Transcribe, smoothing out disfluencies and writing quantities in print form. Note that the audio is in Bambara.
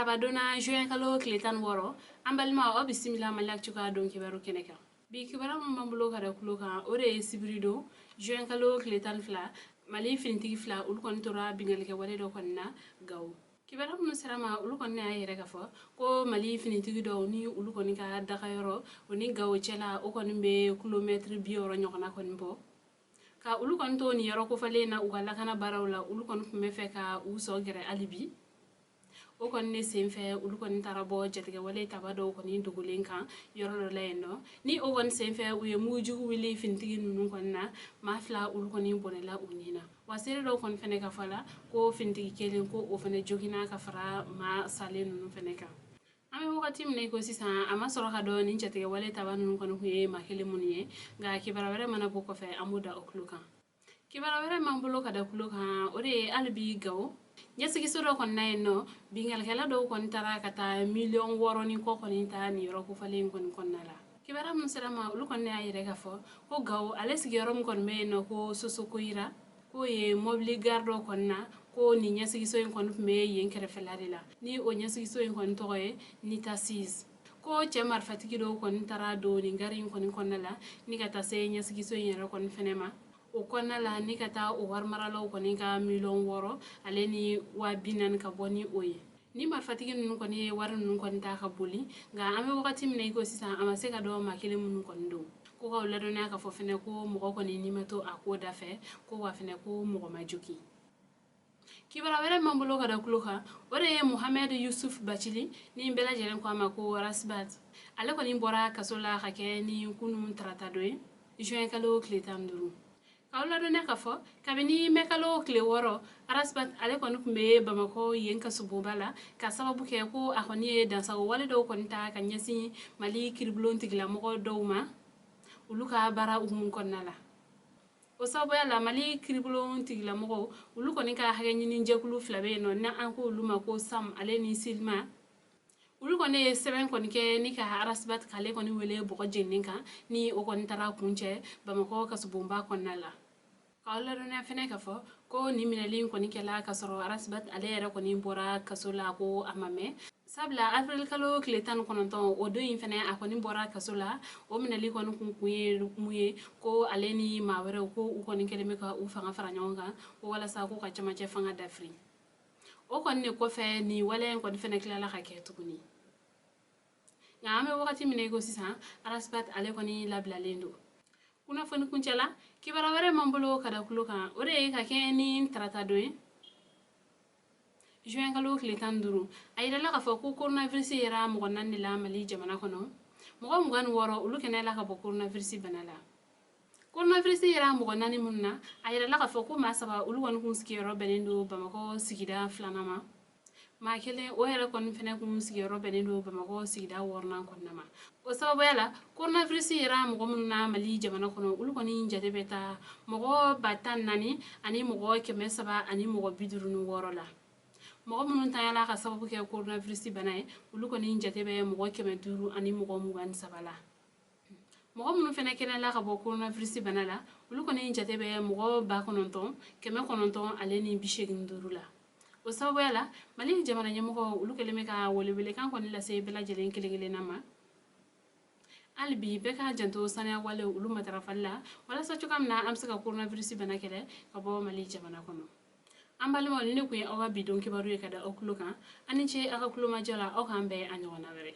Arabadona juin kalo kletan woro ambalma o bisimila malak chuka don kibaru keneka bi kibara mambulo kada kuloka ore sibrido juin kalo kletan fla mali finti fla ul kon tora bingal ke wale do konna gaw kibara mun sarama ul kon ne ayere gafo ko mali finti do ni ul kon ka daga yoro oni gaw cela o kon be kilometre bi yoro nyokona kon bo ka ul kon to ni yoro ko fale na ugala kana barawla ul kon me fe ka uso gere alibi o kon ne senfe ul kon tarabo jetge wala tabado kon indugulen kan yoro leno ni o kon senfe uye muju wili finti nunu kon na mafla ul kon bonela unina wasere do kon fene ka fala ko finti kelen ko o fene jogina ka fara ma sale nunu fene ka ame wakati mne ko sisan ama soro ka do ni jetge wala tabanu kon huye makele muniye ga kibara wala mana boko fe amuda okluka kibara wala mambulo kada kuloka ore albi gawo nyasigi soro kon nayno bingal kala do kon tara kata million woro ni ko kon ta ni ro ko falen kon nala kibara mun salama ulu kon ne ayire gafo ko gaw ale sigi rom kon me no ko soso ko ira ko ye mobli gardo kon na ko ni nyasigi so kon me yen kere felade la ni o nyasigi so kon toye ni tasis ko chamar fatigi do kon tara do ni ngarin kon nala ni kata se nyasigi so yen kon fenema o konna la ni kata o war maralo ko ni ka million woro ale ni wa binan ka boni oye ni marfatigi nun ko ni war nun ko ta ka boli ga ame wakati mne ko sisa ama se ka do makile mun ko ndo ko ka lado na ka fo fene ko mo ko ni mato akoda fe ko wa fene ko mo majuki kibara wala mambulo kada kuloka ore Muhammad Yusuf Bachili ni mbela jeren ko ama ko rasbat ale ko ni bora kasola ka ke ni kunu tratado juin kalo kletanduru kawla do ne kafo kabini mekalo kle woro arasbat ale kon kumbe bamako yenka sububala ka sababu ke ko akoni dansa wale do kon ta kanyasi mali kirblon tigla mo dowma uluka bara kon nala o sababu ya la mali kirblon tigla mo ulu kon ka hagani ni jekulu flabe no na anko luma ko sam ale ni silma ulu kon e seben kon ke ni ka arasbat kale kon wele boko jenninka ni o kon tara kunche bamako kasubumba kon nala kawla do na fene kafo ko ni minalin ko ni kala kasoro arasbat ale era ko ni bora kasola ko amame sabla avril kalo kletan kononton o do yin fene akoni bora kasola o minali ko kun kuye muye ko ale ni mawere ko ko ni keleme ka u fanga faranyonga o wala sa ko ka chama che fanga dafri o kon ne ko fe ni wala ko fene kala ka ke tukuni ngame wakati mine go sisa arasbat ale ko ni labla lendo kuna foni kunchala kibara wale mambulo kada kuloka ore ka ke ni tratado juin kalo kletan duru ayira la ka fo ko coronavirus era mo nan la mali jamana kono mo gan woro ulu kene la ka bo coronavirus banala coronavirus era mo nan munna ayira la ka fo ko masaba ulu won kun skiro benendo bamako sigida flanama ma kele o era kon fene kun sigiro benendo bamako sigida worna konnama o sababu yala coronavirus era mo munna mali jamana kono ulu koni jate beta mo batan nani ani mo keme saba ani mo bidurunu worola mo munun tan yala ka sababu ke coronavirus banae ulu koni jate be mo keme duru ani mo mugan sabala mo munun fene kele la ka bo coronavirus banala ulu koni jate be mo ba kononton keme kononton ale ni bishegin durula o sababu yala mali jamana nyamo ulu keleme ka wole kan koni la se bela jelen kelengele nama albi beka janto sanya wale ulu matarafalla wala sa chukamna amsaka coronavirus bana kele ka bo mali jamana kono ambali mo ni ne ku awa bidon kibaru kada okuluka ani che aka kuluma jala o kambe anyona were